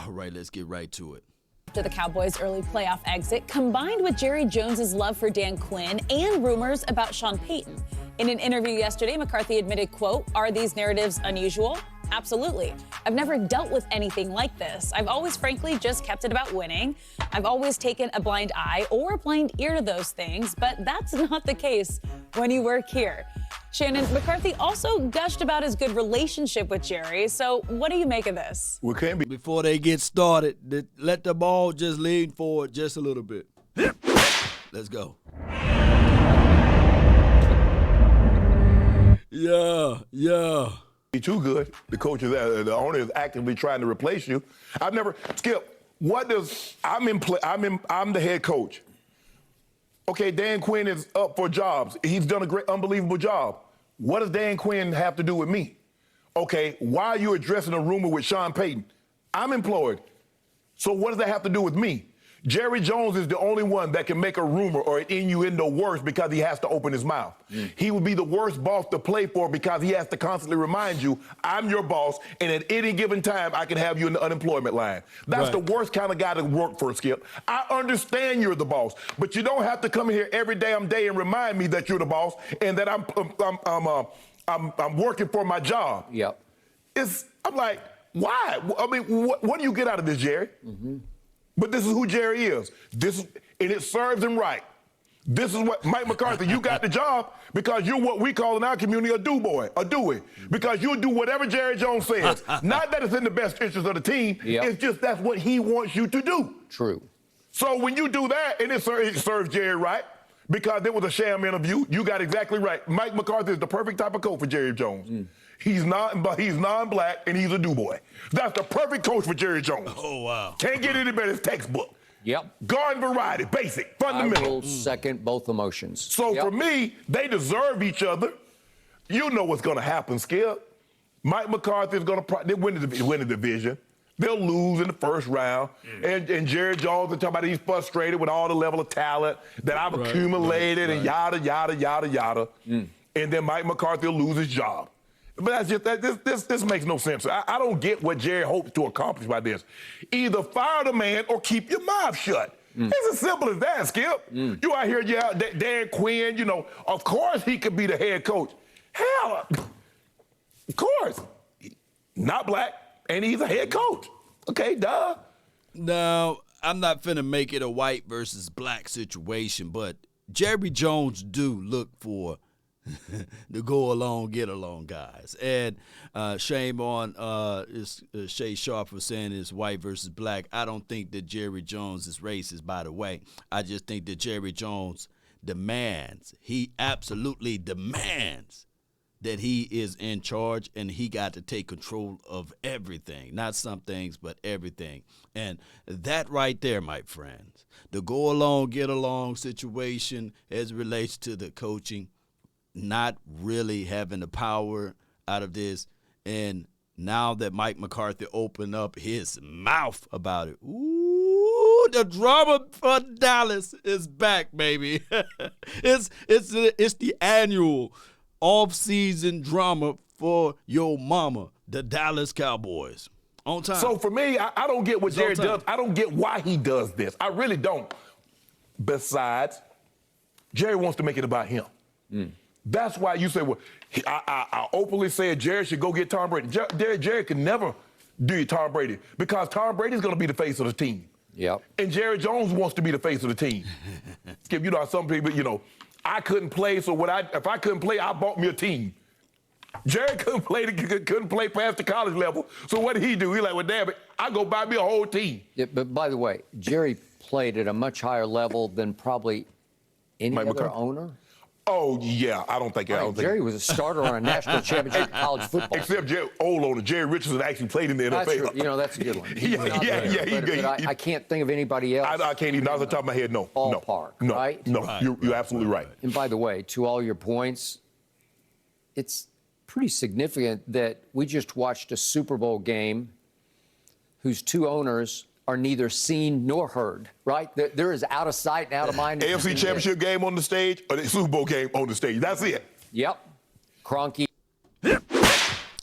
All right, let's get right to it. After the Cowboys' early playoff exit, combined with Jerry Jones's love for Dan Quinn and rumors about Sean Payton. In an interview yesterday, McCarthy admitted, quote, "Are these narratives unusual? Absolutely. I've never dealt with anything like this. I've always, frankly, just kept it about winning. I've always taken a blind eye or a blind ear to those things, but that's not the case when you work here." Shannon, McCarthy also gushed about his good relationship with Jerry. So what do you make of this? We can't be. Before they get started, let the ball just lean forward just a little bit. Let's go. Yeah. Too good. The coach is the owner is actively trying to replace you. I've never Skip. What does I'm the head coach. Okay, Dan Quinn is up for jobs. He's done a great, unbelievable job. What does Dan Quinn have to do with me? Okay, why are you addressing a rumor with Sean Payton? I'm employed. So what does that have to do with me? Jerry Jones is the only one that can make a rumor or an innuendo worse because he has to open his mouth. He would be the worst boss to play for because he has to constantly remind you, I'm your boss, and at any given time, I can have you in the unemployment line. That's the worst kind of guy to work for, Skip. I understand you're the boss, but you don't have to come in here every damn day and remind me that you're the boss and that I'm working for my job. Yep. I'm like, why? I mean, what do you get out of this, Jerry? But this is who Jerry is. And it serves him right. This is what Mike McCarthy, you got the job because you're what we call in our community a do-boy, a doie. Because you'll do whatever Jerry Jones says. Not that it's in the best interest of the team. It's just that's what he wants you to do. True. So when you do that, and it serves Jerry right, because it was a sham interview, you got exactly right. Mike McCarthy is the perfect type of coach for Jerry Jones. He's non-black, and he's a do-boy. That's the perfect coach for Jerry Jones. Oh, wow. Can't get any better. It's textbook. Yep. Garden variety, basic, fundamental. I will second both emotions. So for me, they deserve each other. You know what's going to happen, Skip. Mike McCarthy is going to win the division. They'll lose in the first round. And Jerry Jones is talking about he's frustrated with all the level of talent that I've accumulated and yada, yada, yada, yada. And then Mike McCarthy will lose his job. But that's just this makes no sense. I don't get what Jerry hopes to accomplish by this. Either fire the man or keep your mouth shut. It's as simple as that, Skip. You out here, Dan Quinn, you know, of course he could be the head coach. Hell, of course. Not black, and he's a head coach. Okay, duh. Now, I'm not finna make it a white versus black situation, but Jerry Jones do look for the go along, get along guys. And shame on Shay Sharp for saying it's white versus black. I don't think that Jerry Jones is racist, by the way. I just think that Jerry Jones he absolutely demands that he is in charge and he got to take control of everything. Not some things, but everything. And that right there, my friends, the go along, get along situation as it relates to the coaching, not really having the power out of this. And now that Mike McCarthy opened up his mouth about it, ooh, the drama for Dallas is back, baby. It's the annual off-season drama for your mama, the Dallas Cowboys. On time. So for me, I don't get what Jerry does. I don't get why he does this. I really don't. Besides, Jerry wants to make it about him. That's why you say, well, I openly said Jerry should go get Tom Brady. Jerry could never do Tom Brady because Tom Brady's going to be the face of the team. Yep. And Jerry Jones wants to be the face of the team. Skip, you know, some people, you know, I couldn't play, so if I couldn't play, I bought me a team. Jerry couldn't play past the college level, so what did he do? He like, well, damn it, I go buy me a whole team. Yeah, but by the way, Jerry played at a much higher level than probably any other owner. Oh, yeah, I don't think Jerry was a starter on a national championship college football. Except old owner, Jerry Richardson actually played in the NFL. That's true. You know, that's a good one. I can't think of anybody else. I can't even, off the top of my head, no. Ballpark, no, right? No, you're absolutely right. And by the way, to all your points, it's pretty significant that we just watched a Super Bowl game whose two owners are neither seen nor heard, right? There is out of sight and out of mind. AFC Championship game on the stage or the Super Bowl game on the stage. That's it. Yep. Kroenke.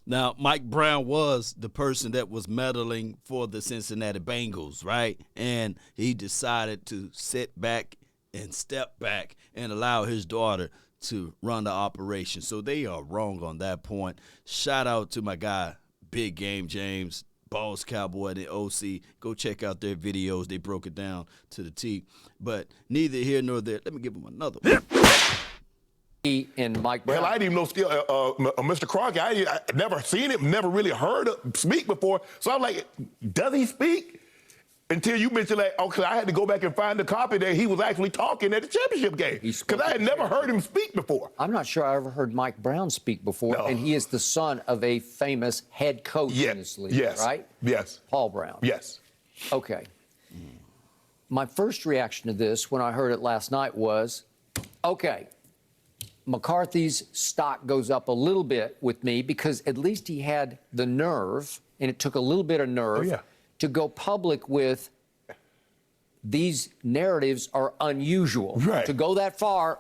Now, Mike Brown was the person that was meddling for the Cincinnati Bengals, right? And he decided to sit back and step back and allow his daughter to run the operation. So they are wrong on that point. Shout out to my guy, Big Game James, Boss Cowboy and the OC. Go check out their videos. They broke it down to the T. But neither here nor there. Let me give him another one. He and Mike Brown. Hell, I didn't even know still Mr. Crockett. I never seen him, never really heard him speak before. So I'm like, does he speak? Until you mentioned like, okay, I had to go back and find the copy that he was actually talking at the championship game. Because I had never heard him speak before. I'm not sure I ever heard Mike Brown speak before, No. and he is the son of a famous head coach in this league, yes. right? Yes. Paul Brown. Yes. Okay. My first reaction to this when I heard it last night was, okay, McCarthy's stock goes up a little bit with me because at least he had the nerve, and it took a little bit of nerve, to go public with these narratives are unusual. Right. To go that far,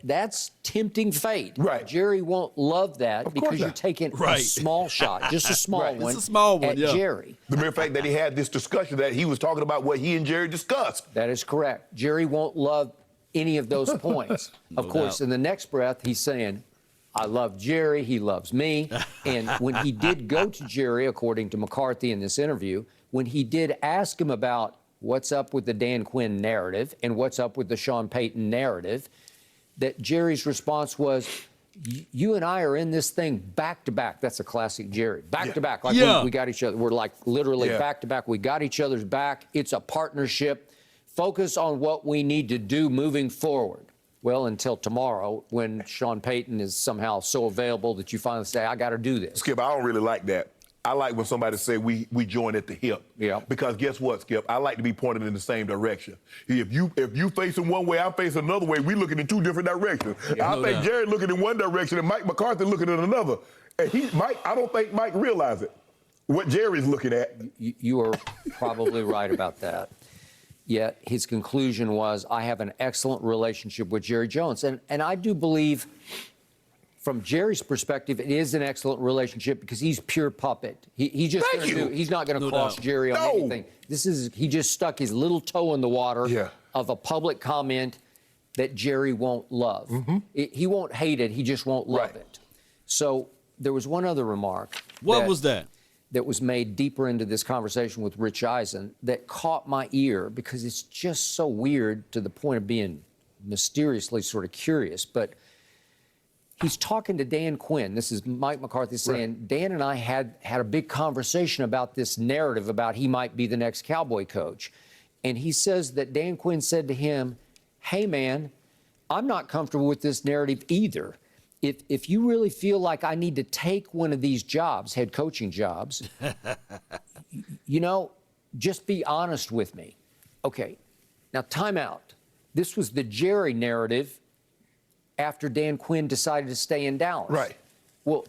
that's tempting fate. Right. Jerry won't love that Of because course you're not. taking a Right. small shot, just a small Right. one, It's a small one, at yeah. Jerry. The mere fact that he had this discussion that he was talking about what he and Jerry discussed. That is correct. Jerry won't love any of those points. Of course, doubt. in the next breath, he's saying, I love Jerry, he loves me. And when he did go to Jerry, according to McCarthy in this interview, when he did ask him about what's up with the Dan Quinn narrative and what's up with the Sean Payton narrative, that Jerry's response was, you and I are in this thing back to back. That's a classic Jerry. Back to back. Like Yeah. we got each other. We're like literally Yeah. back to back. We got each other's back. It's a partnership. Focus on what we need to do moving forward. Well, until tomorrow, when Sean Payton is somehow so available that you finally say, I got to do this. Skip, I don't really like that. I like when somebody say we join at the hip. Yeah. Because guess what, Skip? I like to be pointed in the same direction. If you facing one way, I'm facing another way. We looking in two different directions. I think doubt. Jerry looking in one direction and Mike McCarthy looking in another. And I don't think Mike realized it. What Jerry's looking at. You are probably right about that. Yet his conclusion was, I have an excellent relationship with Jerry Jones. And I do believe, from Jerry's perspective, it is an excellent relationship because he's pure puppet. He's not going to cross doubt. Jerry on No. anything. He just stuck his little toe in the water Yeah. of a public comment that Jerry won't love. He won't hate it, he just won't love Right. it. So there was one other remark. What was that? That was made deeper into this conversation with Rich Eisen that caught my ear because it's just so weird to the point of being mysteriously sort of curious. But he's talking to Dan Quinn. This is Mike McCarthy saying, Dan and I had a big conversation about this narrative about he might be the next Cowboy coach. And he says that Dan Quinn said to him, hey, man, I'm not comfortable with this narrative either. If you really feel like I need to take one of these jobs, head coaching jobs, just be honest with me. Okay, now time out. This was the Jerry narrative after Dan Quinn decided to stay in Dallas. Right. Well,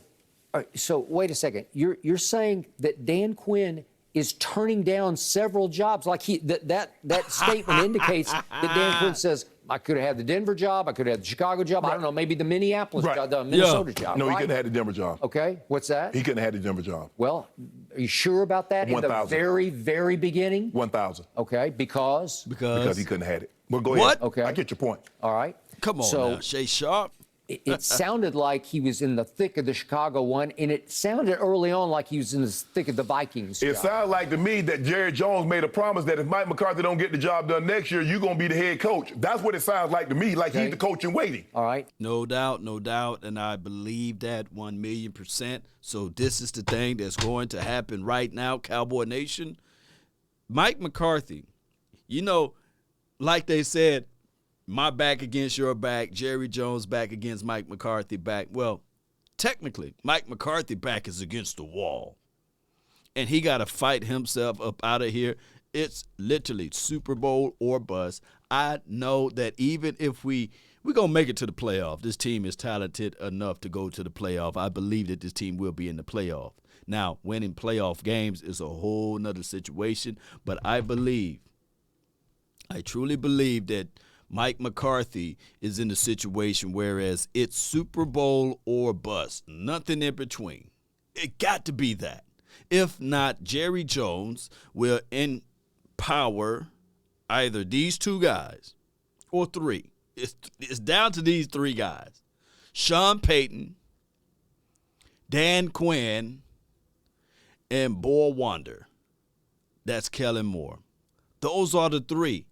all right, so wait a second. You're saying that Dan Quinn is turning down several jobs, like that statement indicates that Dan Quinn says, I could have had the Denver job, I could have had the Chicago job, I don't know, maybe the Minneapolis job, the Minnesota job. No, he right? couldn't have had the Denver job. Okay, what's that? He couldn't have had the Denver job. Well, are you sure about that? In the 1,000. very, very beginning? 1,000. Okay, because? Because he couldn't have had it. Well, go What? ahead. Okay. I get your point. All right. Come on So now, Shay Sharp. it sounded like he was in the thick of the Chicago one, and it sounded early on like he was in the thick of the Vikings It job. sounds like to me that Jerry Jones made a promise that if Mike McCarthy don't get the job done next year, you're going to be the head coach. That's what it sounds like to me, like he's the coach in waiting. All right. No doubt, and I believe that 1,000,000%. So this is the thing that's going to happen right now, Cowboy Nation. Mike McCarthy, like they said, my back against your back, Jerry Jones back against Mike McCarthy back. Well, technically, Mike McCarthy back is against the wall. And he got to fight himself up out of here. It's literally Super Bowl or bust. I know that even if we're going to make it to the playoff, this team is talented enough to go to the playoff. I believe that this team will be in the playoff. Now, winning playoff games is a whole nother situation, but I truly believe that Mike McCarthy is in the situation whereas it's Super Bowl or bust, nothing in between. It got to be that. If not, Jerry Jones will empower either these two guys or three. It's down to these three guys. Sean Payton, Dan Quinn, and Boy Wonder. That's Kellen Moore. Those are the three.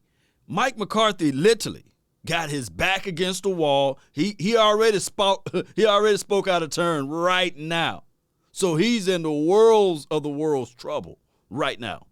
Mike McCarthy literally got his back against the wall. He already spoke out of turn right now. So he's in the world's trouble right now.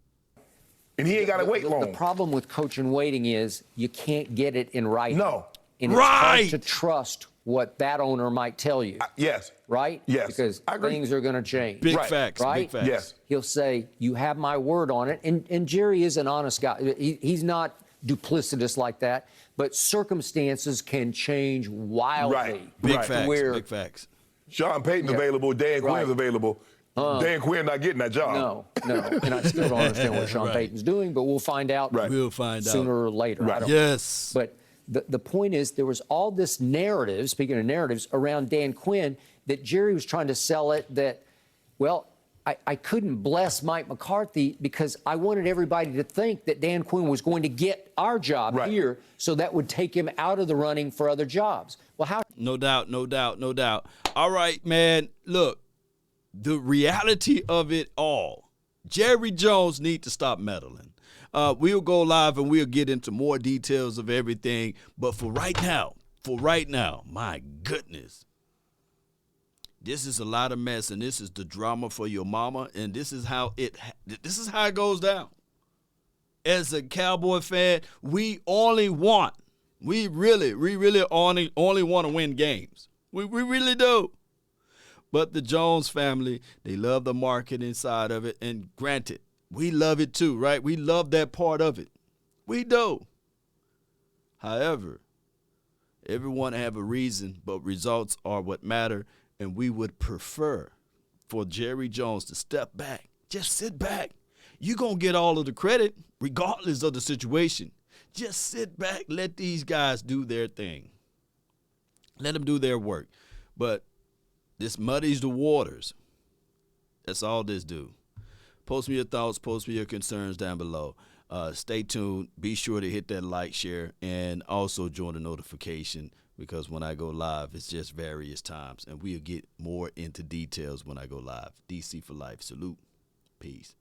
And he ain't got to wait long. The problem with coach in waiting is you can't get it in writing. No. And it's hard to trust what that owner might tell you. Yes. Right? Yes. Because things are going to change. Big facts. Right? Big facts. Yes. He'll say, you have my word on it. And Jerry is an honest guy. He's not duplicitous like that. But circumstances can change wildly. Right. Big Right. facts. Where- Big facts. Sean Payton's available. Dan Quinn's Right. available. Dan Quinn not getting that job. No. And I still don't understand what Sean Payton's doing, but we'll find out We'll find out sooner or later. Right. I don't Yes. But the point is, there was all this narrative, speaking of narratives, around Dan Quinn that Jerry was trying to sell it that, well, I couldn't bless Mike McCarthy because I wanted everybody to think that Dan Quinn was going to get our job here, so that would take him out of the running for other jobs. Well, how? No doubt. All right, man. Look, the reality of it all, Jerry Jones need to stop meddling. We'll go live and we'll get into more details of everything. But for right now, my goodness, this is a lot of mess, and this is the drama for your mama, and this is how it goes down. As a Cowboy fan, we really want to win games. We really do. But the Jones family, they love the marketing side of it, and granted, we love it too, right? We love that part of it. We do. However, everyone have a reason, but results are what matter. And we would prefer for Jerry Jones to step back. Just sit back. You're going to get all of the credit regardless of the situation. Just sit back. Let these guys do their thing. Let them do their work. But this muddies the waters. That's all this do. Post me your thoughts. Post me your concerns down below. Stay tuned. Be sure to hit that like, share, and also join the notification, because when I go live, it's just various times, and we'll get more into details when I go live. DC for life. Salute. Peace.